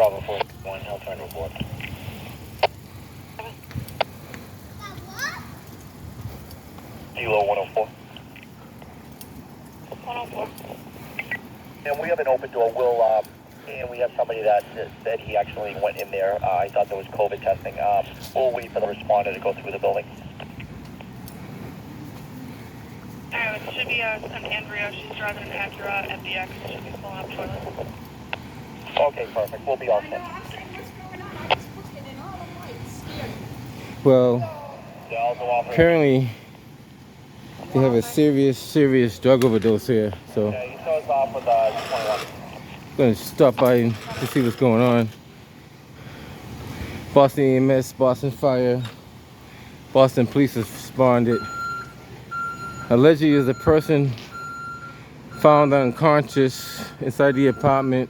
Bravo 41, I'll try to report. Kilo 104. 104. And we have an open door. And we have somebody that said he actually went in there. I thought there was COVID testing. We'll wait for the responder to go through the building. It should be an Andrea. She's driving an Acura FDX. Should be pulling up toilet. Okay, perfect. We'll be all set. Well, apparently they have a serious drug overdose here. So Yeah, he starts off with 21. I'm going to stop by to see what's going on. Boston EMS, Boston Fire, Boston Police have responded. Allegedly, there's a person found unconscious inside the apartment.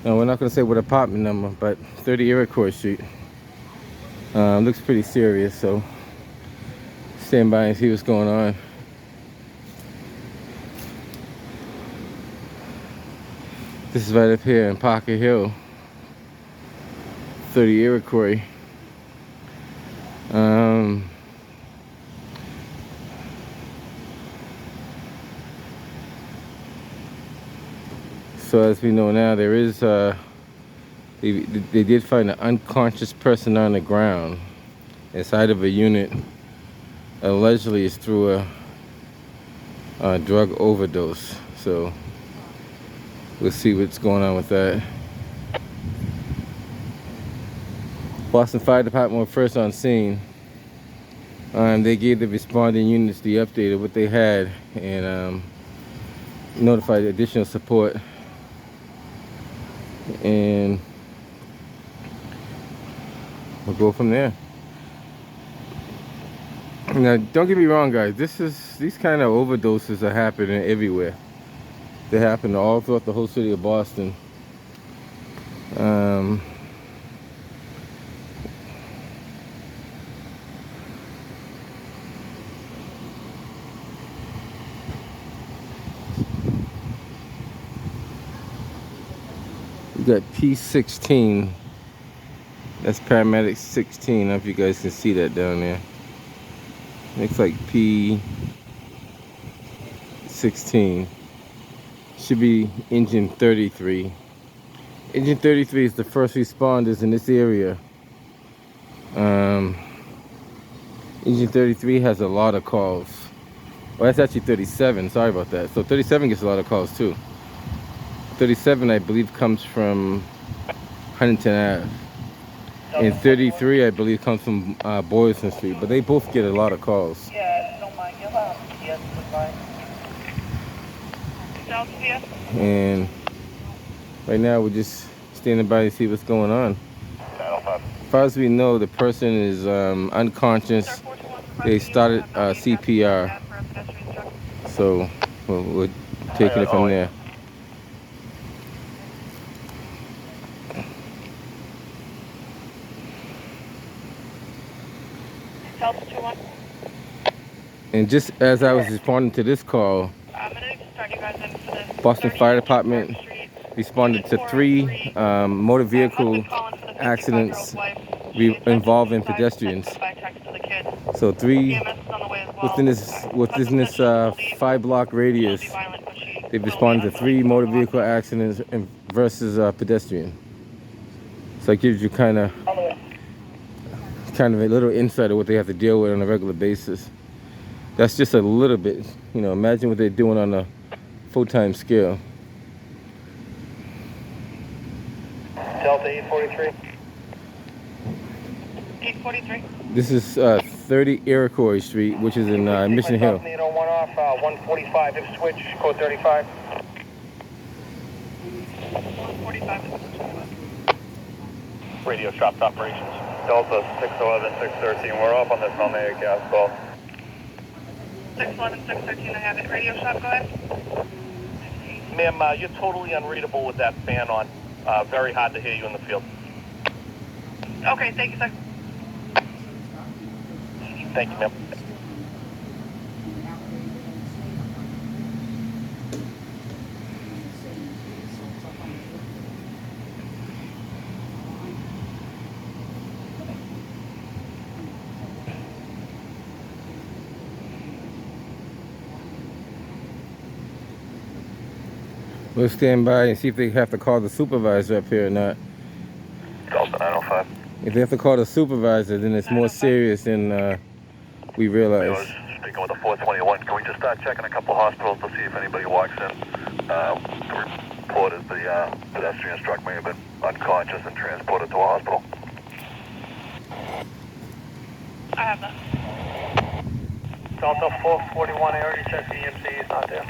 No, we're not going to say what apartment number, but 30 Iroquois Street. Looks pretty serious, so stand by and see what's going on. This is right up here in Parker Hill, 30 Iroquois. So as we know now, there is they did find an unconscious person on the ground inside of a unit. Allegedly, it's through a drug overdose. So we'll see what's going on with that. Boston Fire Department were first on scene. They gave the responding units the update of what they had and notified additional support. And we'll go from there. Now, don't get me wrong, guys. These kind of overdoses are happening everywhere. They happen all throughout the whole city of Boston. We got P16. That's paramedic 16. I don't know if you guys can see that down there. Looks like P16. Should be engine 33. Engine 33 is the first responders in this area. Engine 33 has a lot of calls. Well, that's actually 37. Sorry about that. So 37 gets a lot of calls too. 37, I believe, comes from Huntington Ave. And 33, I believe, comes from Boylston Street. But they both get a lot of calls. Yeah, don't mind. You'll have yes, goodbye. And right now, we're just standing by to see what's going on. As far as we know, the person is unconscious. They started CPR. So we're taking it from there. And just as I was responding to this call, Boston Fire Department responded to 3 motor vehicle accidents involving pedestrians. So 3 within this 5-block radius. They've responded to 3 motor vehicle accidents versus pedestrian. So it gives you kind of a little insight of what they have to deal with on a regular basis. That's just a little bit, you know, imagine what they're doing on a full-time scale. Delta 843. 843. This is 30 Iroquois Street, which is in Mission Hill. 801 off, 145, if switch, code 35. 145. Radio stopped operations. Delta 611, 613, we're off on this Almea gas call. 611, 613, I have it. Radio shop, go ahead. Ma'am, you're totally unreadable with that fan on. Very hard to hear you in the field. Okay, thank you, sir. Thank you, ma'am. We'll stand by and see if they have to call the supervisor up here or not. Delta 905. If they have to call the supervisor, then it's more serious than we I realize. was speaking with the 421. Can we just start checking a couple hospitals to see if anybody walks in? The report is the pedestrian struck may have been unconscious and transported to a hospital. I have that. Delta 441, I already checked the EMC, he's not there.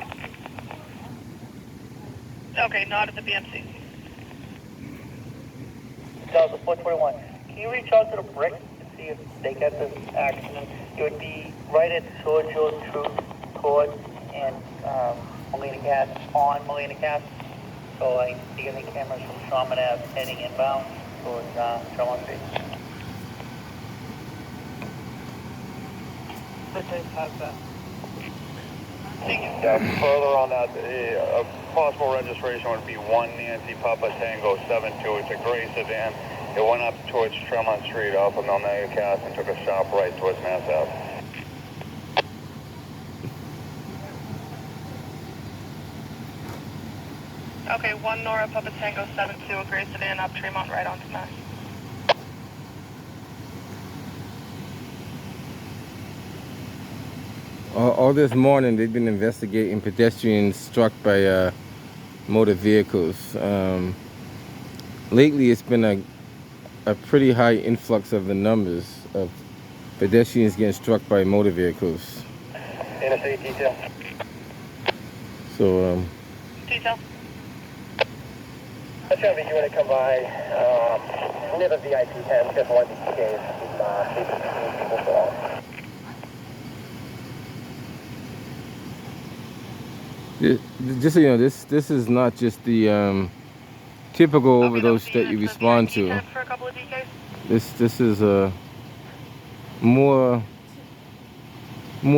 Okay, not at the BMC. Delta 441, can you reach out to the brick and see if they get this accident? It would be right at Sergio Truth Court and Molina Gas, on Molina Gas. So I see any cameras from Sherman Ave heading inbound towards Sherman Street. Yeah, further on that, a possible registration would be 1 Nancy Papa Tango 72. It's a gray sedan. It went up towards Tremont Street off of Omega Cast and took a sharp right towards Mass Ave. Okay, 1 Nora Papa Tango 72, a gray sedan up Tremont right onto Mass. All this morning, they've been investigating pedestrians struck by motor vehicles. Lately, it's been a pretty high influx of the numbers of pedestrians getting struck by motor vehicles. Interstate detail. So, Detail. That's going to be you when to come by near the VIP tent, just one case. People fall. just so you know, this is not just the typical overdose that you respond to. For a couple of DKs? This is more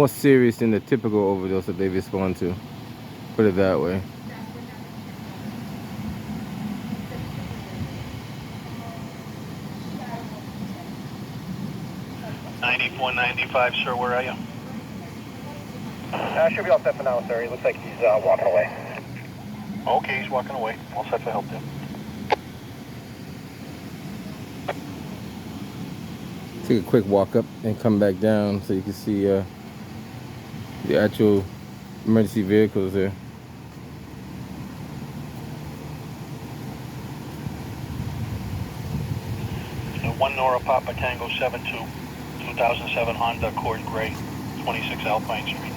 serious than the typical overdose that they respond to. Put it that way. $94.95, sir, where are you? Should be all set for now, sir. He looks like he's walking away. Okay, he's walking away. All set for help there. Take a quick walk up and come back down so you can see the actual emergency vehicles there. One Nora Papa Tango 72, 2007 Honda Accord Gray, 26 Alpine Street.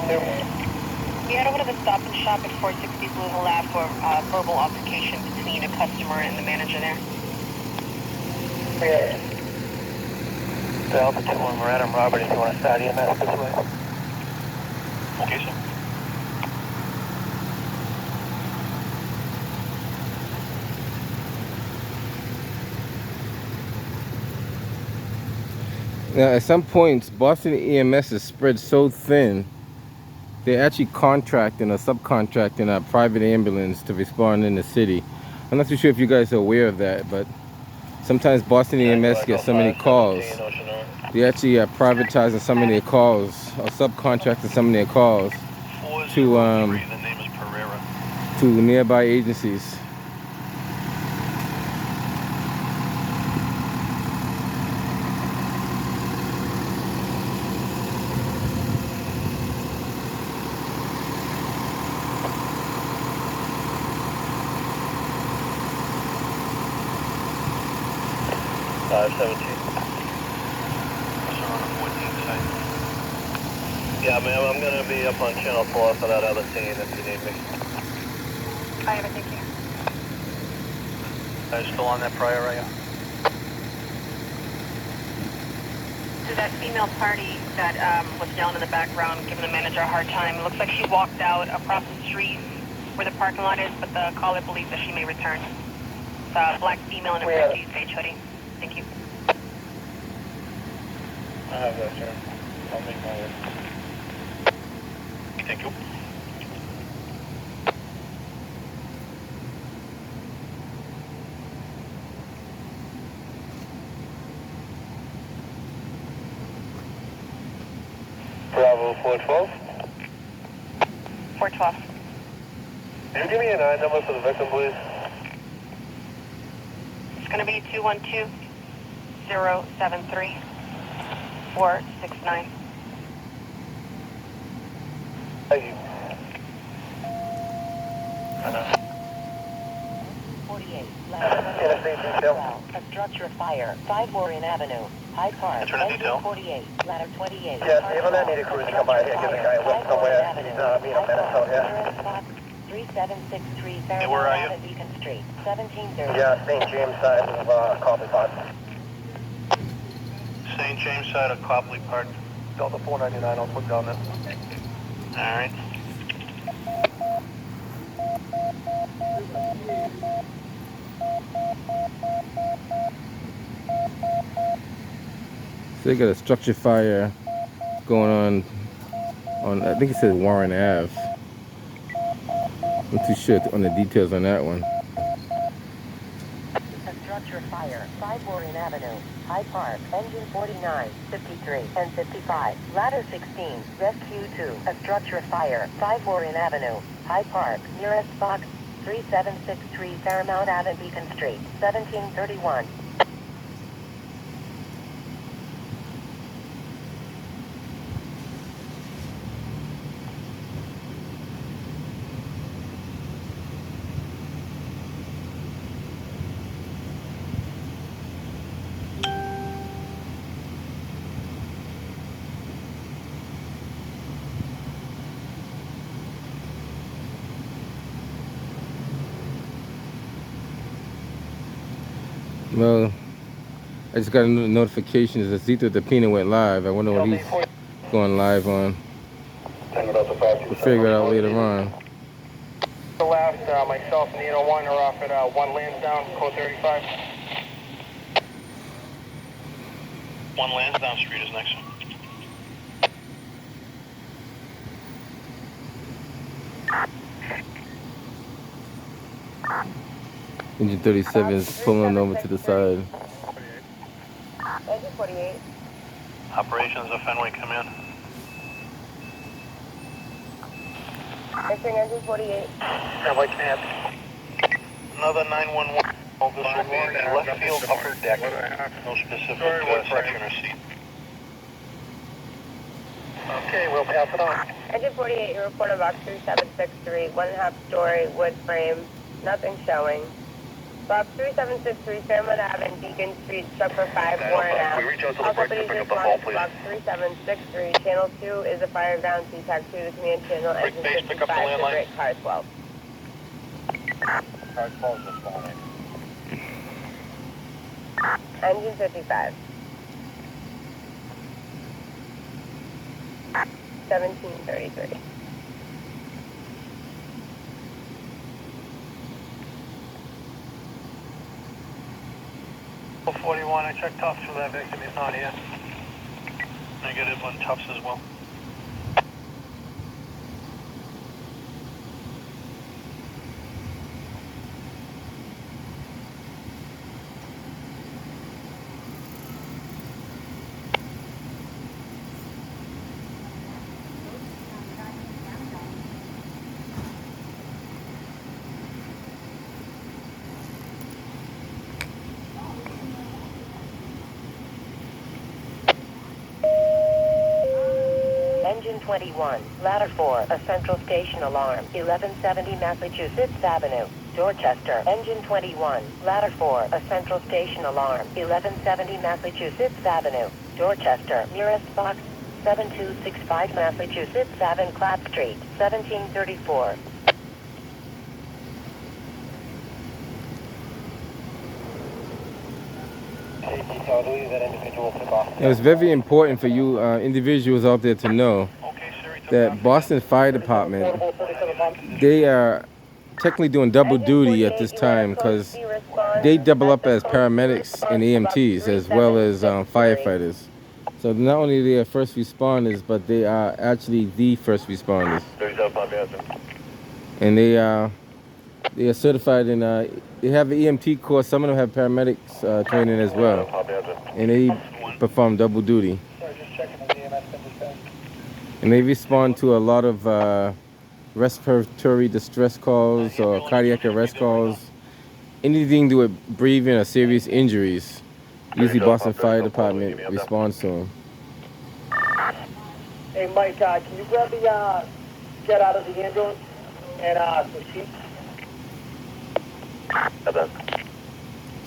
We head over to the Stop and Shop at 460 Blue Hill Ave for verbal altercation between a customer and the manager there. Yeah. Delta 2-1, we're at him, Robert, if you want to start EMS this way. Okay, sir. Now, at some points, Boston EMS is spread so thin, they're actually contracting or subcontracting a private ambulance to respond in the city. I'm not too sure if you guys are aware of that, but sometimes Boston EMS gets so many calls. They actually are privatizing some of their calls or subcontracting some of their calls to nearby agencies. Yeah, ma'am, I'm going to be up on Channel 4 for that other scene if you need me. I have it, thank you. Are you still on that prior, are you? So that female party that was down in the background giving the manager a hard time, it looks like she walked out across the street where the parking lot is, but the caller believes that she may return. It's a black female in a prestige beige hoodie. Thank you. I have that, sir. I'll make my way. Thank you. Bravo 412. 412. Can you give me a 9 number for the victim, please? It's going to be 212-073-469. Thank you. 48. Tennessee detail. A structure fire. 5 Warren Avenue. Hyde Park. Internal detail. 48. Ladder 28. Yes, even I need a crew to come by here. Give the guy a lift somewhere. He's being a Minnesota. 3763 Hey, where are you? Fairmount Beacon Street. 1730. Yeah, St. James side of Copley Park. St. James side of Copley Park. Delta 499, I'll put down there. All right. So they got a structure fire going on I think it says Warren Ave. I'm too sure on the details on that one. A structure fire. 5 Warren Avenue. Hyde Park. Engine 49, 53, and 55. Ladder 16. Rescue 2. A structure fire. 5 Warren Avenue. Hyde Park. Nearest box 3763 Fairmount Avenue Beacon Street. 1731. Well, I just got a notification that Zito Depina went live. I wonder what he's going live on. We'll figure it out later on. The last, myself and the 801 are off at 1 Lansdowne, code 35. 1 Lansdowne Street is next. Engine 37 is pulling over to the side. Engine 48. Operations of Fenway, come in. Missing engine 48. Fenway camp. Another 911. This will be left field upper deck. No specific section or seat. Okay, we'll pass it on. Engine 48, you report on box 3763, 1.5 story, wood frame, nothing showing. Box 3763, Fairmount Avenue, Beacon Street, Structure 5, Warren Ave. We reach out to the All bridge to companies pick up the phone, respond to please. box 3763, channel 2 is a fire ground, CTAC 2, the command channel, Bridge engine base, pick up the 55, the landline. great car 12. Car 12 is responding. Engine 55. 1733. Well, 41, I checked Tufts for that victim, he's not here. Negative on Tufts as well. Engine 21, Ladder 4, a Central Station alarm, 1170 Massachusetts Avenue, Dorchester. Engine 21, Ladder 4, a Central Station alarm, 1170 Massachusetts Avenue, Dorchester. Nearest box 7265 Massachusetts Avenue, Clapp Street, 1734. It was very important for you individuals out there to know that Boston Fire Department, they are technically doing double duty at this time because they double up as paramedics and EMTs as well as firefighters. So not only they are first responders, but they are actually the first responders. And they are certified in, they have an EMT course, some of them have paramedics training as well. And they perform double duty. And they respond to a lot of respiratory distress calls or cardiac arrest calls, anything to do with breathing or serious injuries. Usually Boston Fire Department responds to them. Hey, Mike, can you grab the get out of the ambulance and some sheets?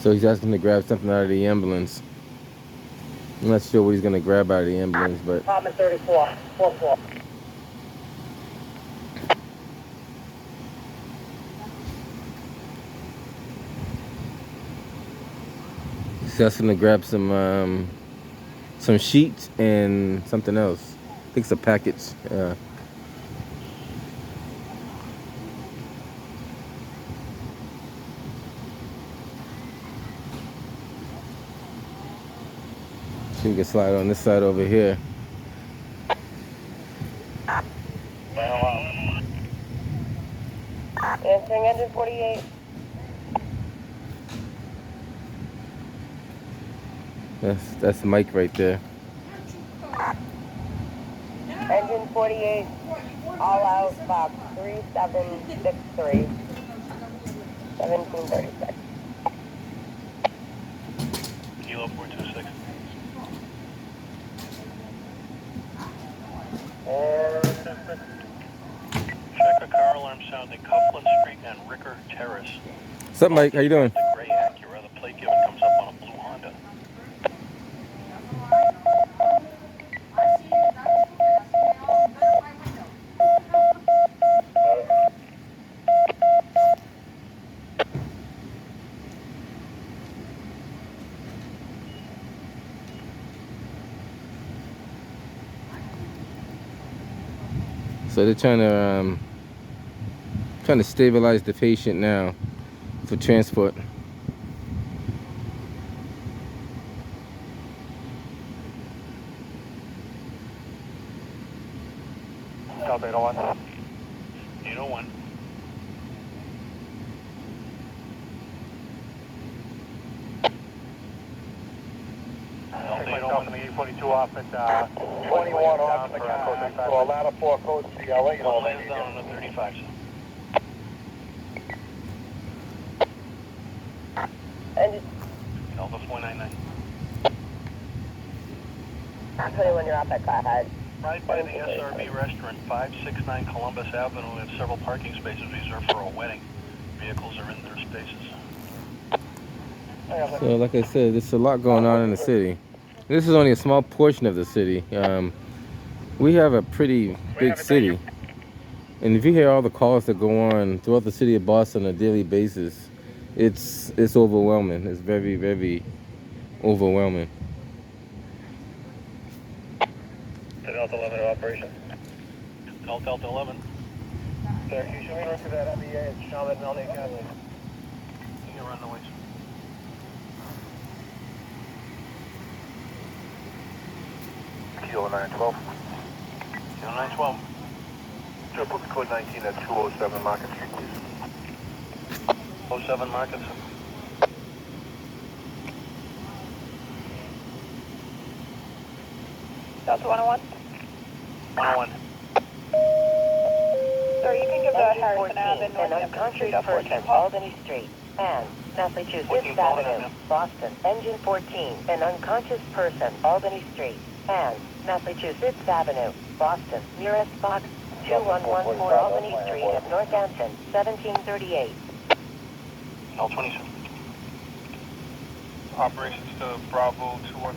So he's asking to grab something out of the ambulance. I'm not sure what he's going to grab out of the ambulance, but... Apartment 34, 4th floor. He's asking to grab some sheets and something else. I think it's a package. So you can slide on this side over here. Answering engine 48. That's Mike right there. Engine 48, all out, box 3763, 1736. Kilo 426. Check a car alarm sounding Copeland Street and Ricker Terrace. What's up, Mike? How you doing? The gray Acura, the plate given comes up on a blue Honda. So they're trying to stabilize the patient now for transport. Delta 801. 801. Myself in the 842 off at 21 off at the car. So a ladder 4 code CLA. You know, Lands down on the 35, sir. Engine Delta 499. 21, you're off that car head. Right by the SRB restaurant, 569 Columbus Avenue. We have several parking spaces reserved for a wedding. Vehicles are in their spaces. So like I said, there's a lot going on in the city. This is only a small portion of the city. We have a pretty big city. And if you hear all the calls that go on throughout the city of Boston on a daily basis, it's overwhelming. It's very, very overwhelming. Delta 11 operation. Delta 11. Sir, can you show me the rest of that MEA at Charlotte and LA Academy? You can run the ways. Kilo 912. Kilo 912. Sure, book code 19 at 207 Market Street, please. 07 Market. Delta 101. 101. Sir, you can give the Engine Harrison 14, Ave in an North Hampton unconscious Street up person, 14 call. Albany Street, and Massachusetts 14 calling Avenue, in. Boston. Engine 14, an unconscious person, Albany Street, and Massachusetts Avenue, Boston. Nearest box 2114 Albany Street at Northampton, 1738. L26. Operations to Bravo 21.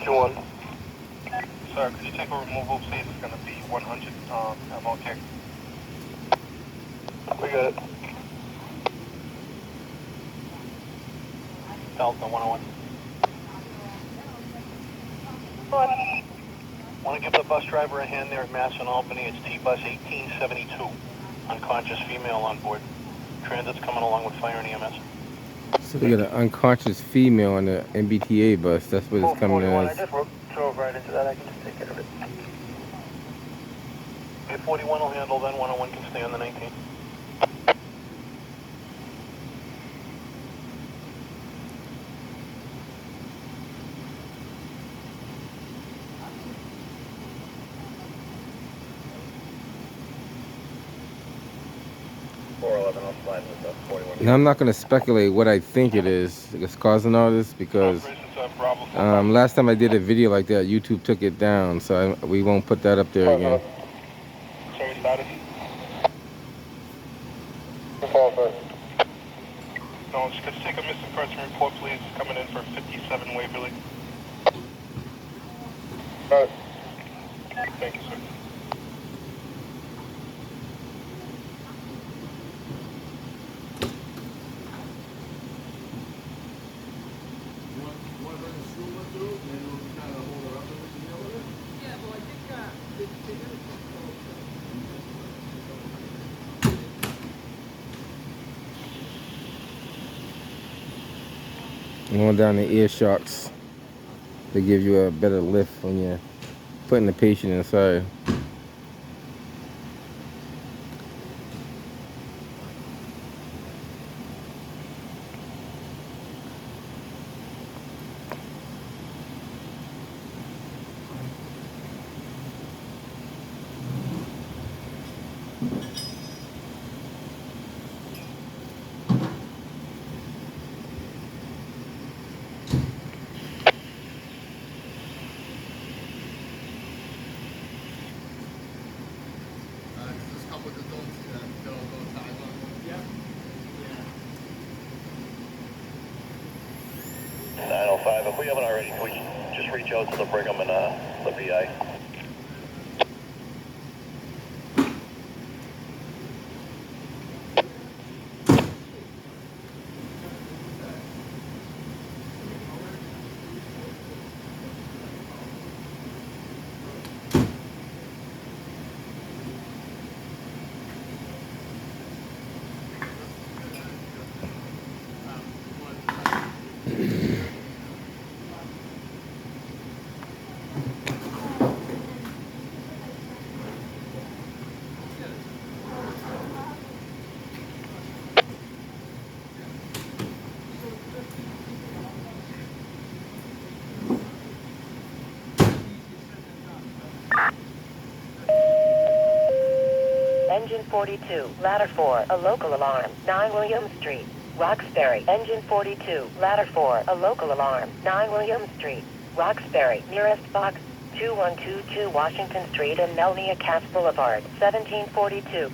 21. Sir, could you take a removal, please? It's going to be 100 MOK. We got it. Delta 101. Want to give the bus driver a hand there at Mass and Albany. It's T-Bus 1872. Unconscious female on board. Transit's coming along with fire and EMS. So they got an unconscious female on the MBTA bus. That's what it's coming I as. just drove right into that. I can just take care of it. 841 will handle then. 101 can stay on the 19. Now, I'm not going to speculate what I think it is that's causing all this because last time I did a video like that, YouTube took it down, so we won't put that up there again. Sorry, status? No, just take a missing person report, please. Coming in for 57 Waverly. Thank you, sir. Going down the ear shocks, they give you a better lift when you're putting the patient inside. If we haven't already, can we just reach out to the Brigham and the VI? Engine 42, ladder 4, a local alarm, 9 Williams Street, Roxbury. Engine 42, ladder 4, a local alarm, 9 Williams Street, Roxbury. Nearest box, 2122 Washington Street and Melnia Cass Boulevard, 1742.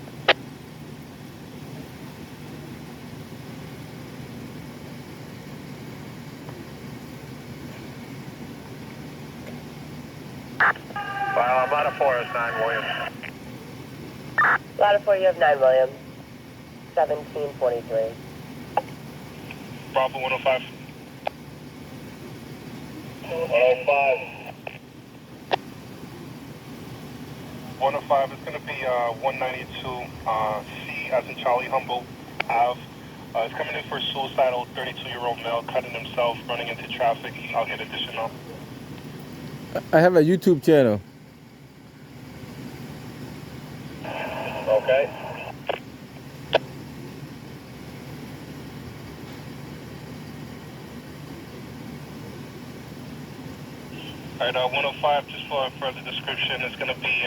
File on ladder 4 is 9 Williams. Ladder 4, you have 9 Williams. 1743. Bravo 105. 105. 105 is going to be 192 C as in Charlie Humble Ave. It's coming in for a suicidal 32-year-old male cutting himself, running into traffic. I'll get additional. I have a YouTube channel. Okay. All right, 105, just for a further description, it's going to be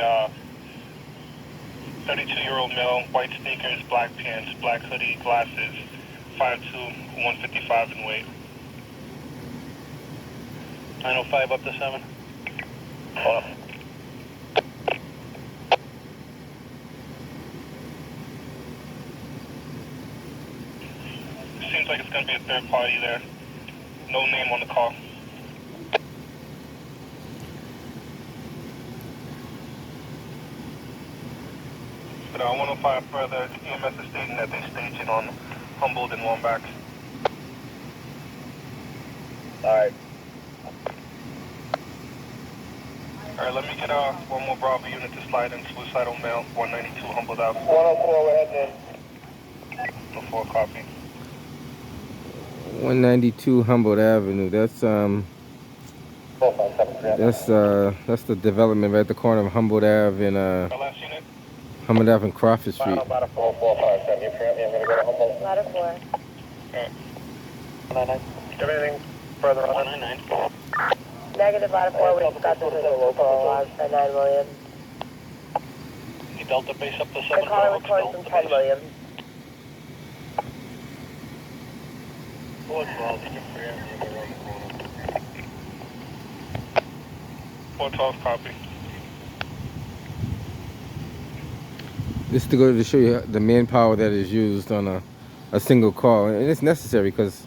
32-year-old male, white sneakers, black pants, black hoodie, glasses, 5'2", 155 in weight. 905 up to 7. Seems like it's going to be a third party there. No name on the call. But 105 further, EMS is stating that they staged it on Humboldt and Wambach. Alright. Alright, let me get one more Bravo unit to slide in. Suicidal male, 192 Humboldt Ave. 104, we're heading in. 104, copy. 192 Humboldt Avenue. That's the development right at the corner of Humboldt Ave and Last unit? Humboldt Ave and Crawford Street. Ladder 4, 457. You correct me? I'm going to go to Humboldt. Ladder 4. Alright. 199. Do you have anything further on? 199. Negative ladder 4, we got this as a local alarm for 9 Williams. Delta base up to The 7. caller was calling from 10 Williams. 412, you can free him, you can run the corner. 412, copy. This is to go to show you the manpower that is used on a single call, and it's necessary because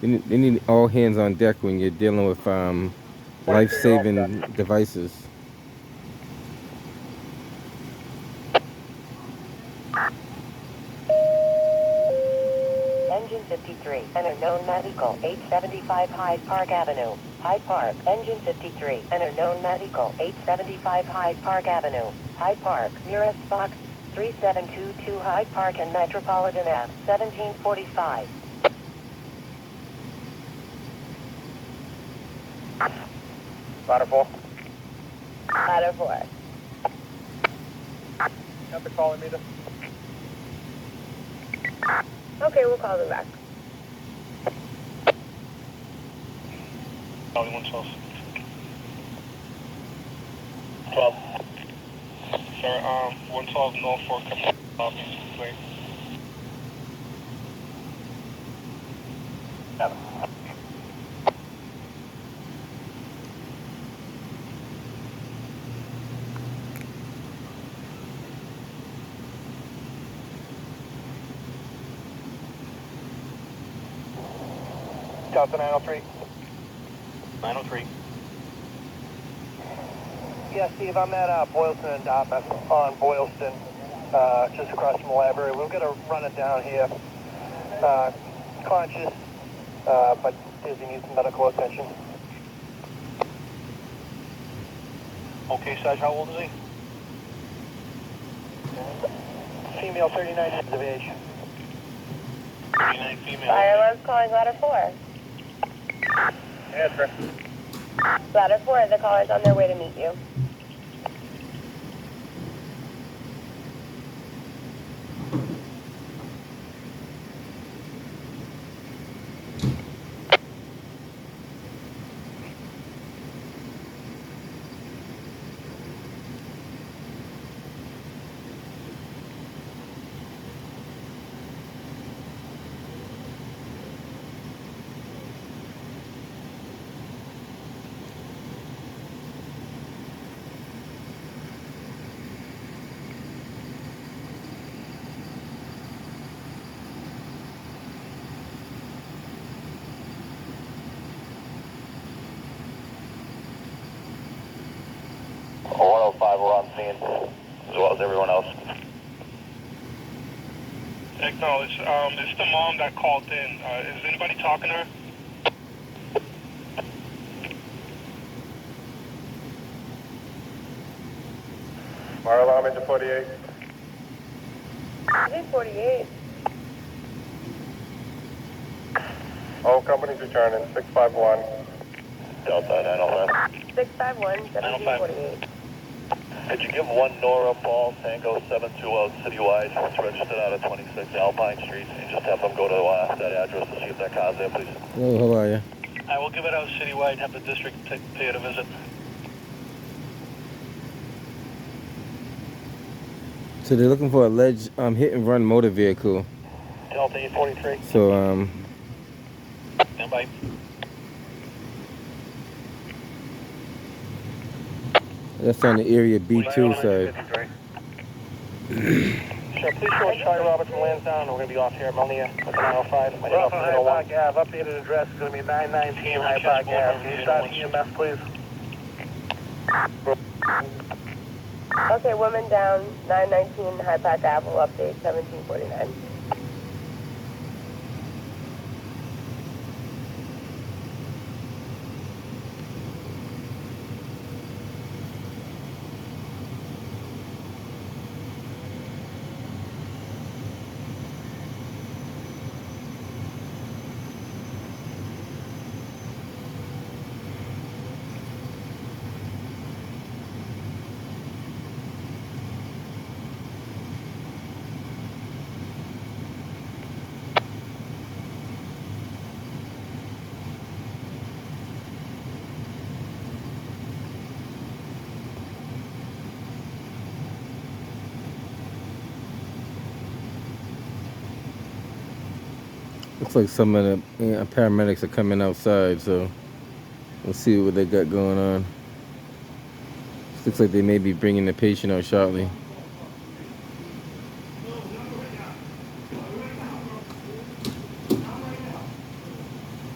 they need all hands on deck when you're dealing with life-saving devices. Engine 53, enter known medical, 875 Hyde Park Avenue, Hyde Park. Engine 53, enter known medical, 875 Hyde Park Avenue, Hyde Park. Nearest box, 3722 Hyde Park and Metropolitan Ave, 1745. Ladder 4. Ladder 4. Got the calling meter. Okay, we'll call them back. Calling 112. 12. Sir, 112 Norfolk, copy. Wait. 7. Delta 903. 903. Yeah, Steve, I'm at Boylston and Dartmouth on Boylston, just across from the library. We're going to run it down here. Conscious, but does he need some medical attention? Okay, Sarge, how old is he? Female, 39 years of age. 39 female. Fire alarm's calling ladder 4. Answer. Ladder 4, the caller's on their way to meet you. We're on scene, as well as everyone else. Acknowledge. It's the mom that called in. Is anybody talking to her? Fire alarm into 48. I think 48. All companies returning, 651. Delta 905. 651, 1748. Could you give one Nora Ball Tango 720 citywide? It's registered out of 26 Alpine Street, and just have them go to that address to see if that car's there, please. Hello, how are you? I will give it out citywide and have the district pay it a visit. So they're looking for alleged hit and run motor vehicle. Delta 843. So Stand by. that's on the area B2 side. Sure, please show us Charlie Roberts from Lansdowne. We're going to be off here at Melnia with 905. Hyde Park Ave, updated address is going to be 919 Hyde Park Ave. Can you start EMS, please? Okay, woman down, 919 Hyde Park Ave, will update 1749. Looks like some of the paramedics are coming outside, so we'll see what they got going on. Looks like they may be bringing the patient out shortly.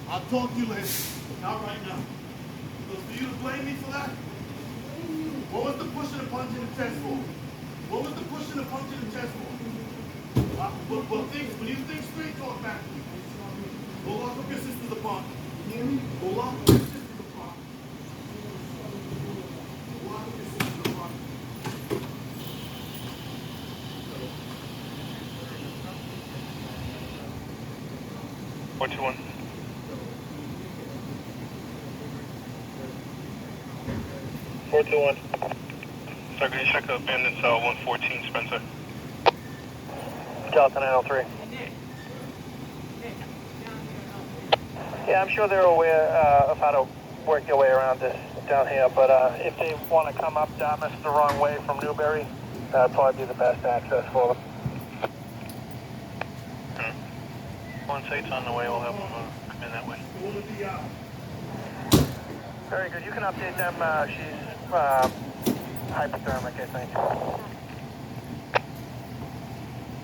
I'll talk to you later. Not right now. So for you to blame me for that? What was the push and the punch in the chest for? What was the push and the punch in the chest for? Well, when you think straight, talk back to me. Go lock up your sister's apartment. Go lock up your sister's apartment. Go lock up your sister's apartment. 421. Sir, can you check the abandoned cell 114, Spencer? Delta 903. Yeah, I'm sure they're aware of how to work their way around this down here, but if they want to come up Dartmouth the wrong way from Newbury, that'd probably be the best access for them. Once 8's on the way, we'll have them come in that way. Very good. You can update them. She's hypothermic, I think.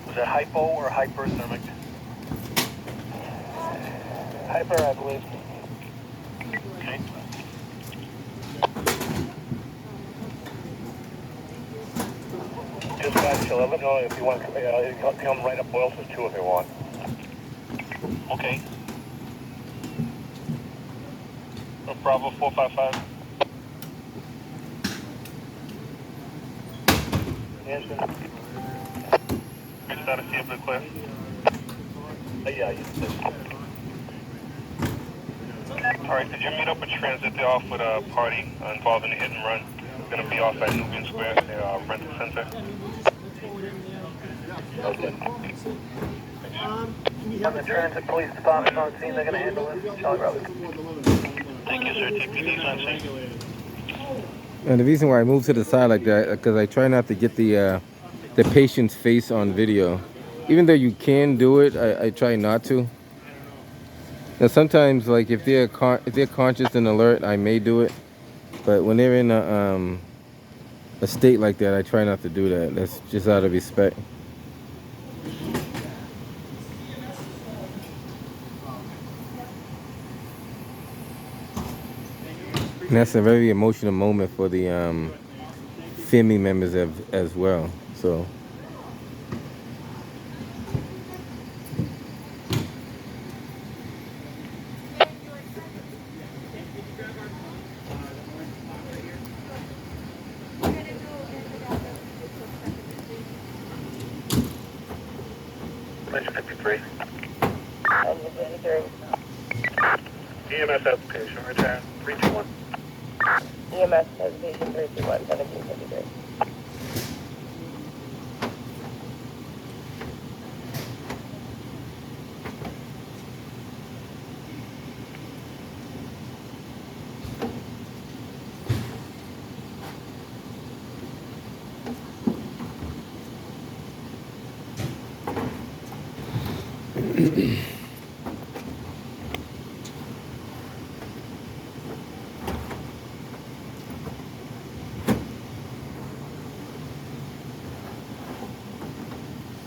Was that hypo or hyperthermic? Hyper, I believe. Okay. Dispatch, let them know if you want to come right up Boylston too if they want. Okay. Bravo 455. Anderson. Your status here, but clear. Yeah. Alright, did you meet up with transit? They're off with a party involving a hit and run. Going to be off at Nubian Square, their rental center. Okay. When the transit police department's on scene, they're going to handle it. Charlie Brothers. Thank you, sir. TPD's on scene. And the reason why I moved to the side like that, because I try not to get the patient's face on video. Even though you can do it, I try not to. Now sometimes, like if they're conscious and alert, I may do it. But when they're in a state like that, I try not to do that. That's just out of respect. And that's a very emotional moment for the family members as well. So. Engine 53. Engine 53. EMS application, return 321. EMS hesitation 321, 1753.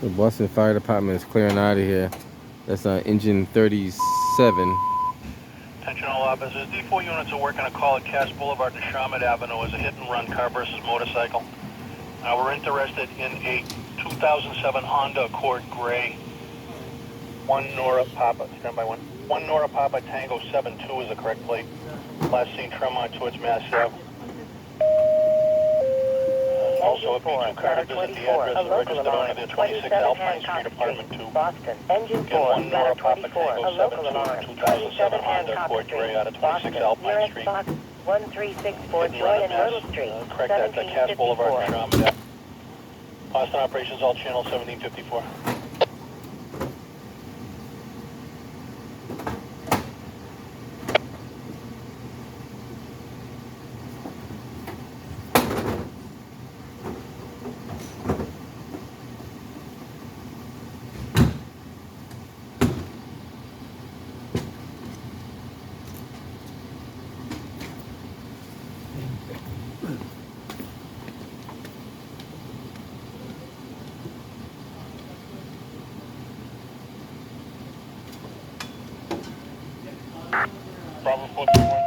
The Boston Fire Department is clearing out of here. That's engine 37. Attention all officers. D4 units are working a call at Cass Boulevard to Sharmat Avenue as a hit-and-run car versus motorcycle. We're interested in a 2007 Honda Accord Gray. 1 Nora Papa, stand by 1. 1 Nora Papa Tango 72 is the correct plate. Last seen Tremont towards Mass Ave. Also, if you do car to visit the address of registered owner there, 26 Alpine Street, Apartment 2. Boston. Engine Get 4, 1 Nora letter Papa 24, Tango a local 72, alarm. 2007 Honda Hancock Accord Gray out of 26 Boston. Alpine Nearest Street. box 1364 Hit and Joy run and at Myrtle Mass. Street, Correct that, the Cass Boulevard, 1754. Sharmat Ave. Boston operations, all channel 1754. Bravo 431.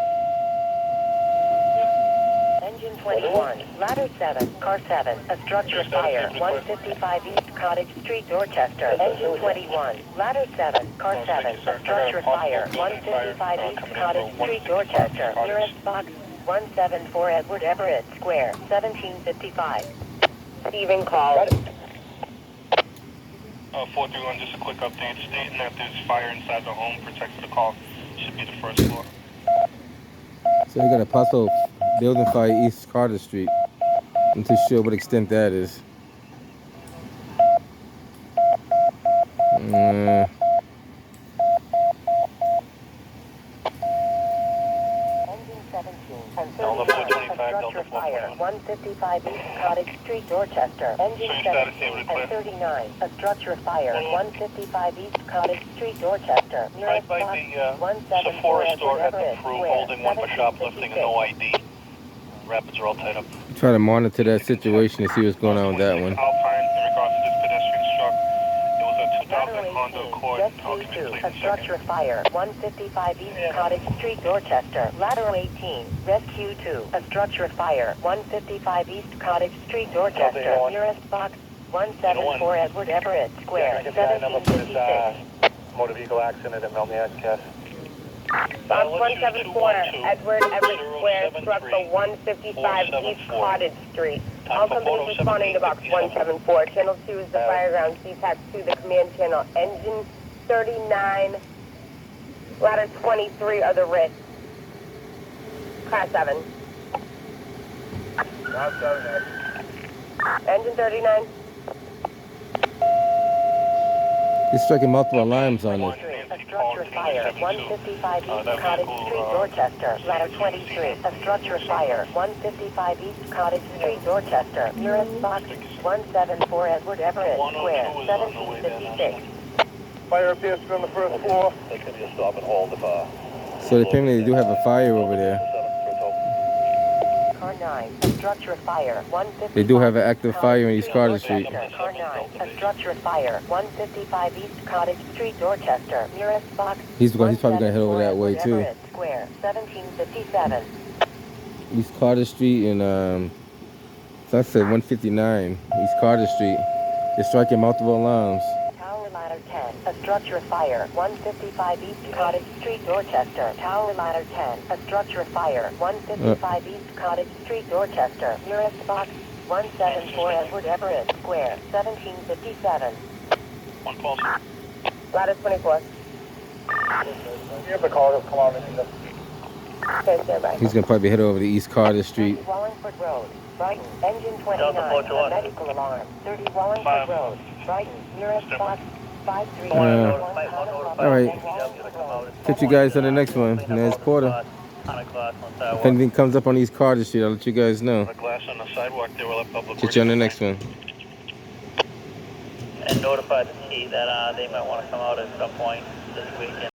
Engine 21, ladder 7, car 7, a structure fire, 155 East Cottage Street, Dorchester. Engine 21, ladder 7, car 7, a structure fire, 155 East Cottage Street, Dorchester. Nearest box 174 Edward Everett Square, 1755. Receiving call. 431, just a quick update stating that there's fire inside the home. Protect the call. Should be the first floor. So we got a possible building fire East Carter Street. I'm too sure what extent that is. Engine 17 and 31, a structure fire, 155 East Cottage Street, Dorchester. Engine 17 and 39, a structure fire, 155 East Cottage Street, Dorchester. Nearest box 174 Edward Everett Square, holding one for shoplifting and no ID. Rapids are all tied up. Try to monitor that situation and see what's going on with that one. Alpine, in regards to this pedestrian struck, it was a 2000 Honda Accord. Rescue 2, a structure fire, 155 East Cottage Street, Dorchester. Ladder 18, Rescue 2, a structure fire, 155 East Cottage Street, Dorchester. Nearest box 174 Edward Everett Square, 1756. Motor vehicle accident at Melniak. Box 174, Edward Everett Square, struck the 155 East Cottage Street. All companies responding to box 174. Channel 2 is the fire ground. CTAC 2, the command channel. Engine 39, ladder 23 are the Ritz. Class 7. Engine 39. He's striking multiple alarms on it. A structure fire, 155 East Cottage Street, Dorchester. Ladder 23, a structure fire, 155 East Cottage Street, Dorchester. Nearest box 174 Edward Everett Square, 1756. Fire appears to be on the first floor. That's going to be a stop and hold if So apparently they do have a fire over there. Car 9, a structure fire, 155 They do have an active fire in East Carter Street. Car 9, a structure fire, 155 East Cottage Street, Dorchester. Nearest box He's probably going to head over that way too. Everett Square, 1757. East Carter Street and so I said 159 East Carter Street. They're striking multiple alarms. Tower ladder 10, a structure fire, 155 East Cottage Street, Dorchester. Tower ladder 10, a structure fire, 155 East Cottage Street, Dorchester. Nearest box 174 Edward Everett Square, 1757. One pulse. Ladder 24. you have the call to come out and Okay, stand by. He's going to probably head over to East Carter Street. 30 Wallingford Road, Brighton. Engine 29, a medical alarm. 30 Wallingford Road, Brighton. Nearest box 5311. All right. Catch you guys on the next one. Naz Porter. If anything comes up on East Carter Street, I'll let you guys know. The glass on the sidewalk there will have public. Catch you on the next one. And notify the T that they might want to come out at some point this weekend.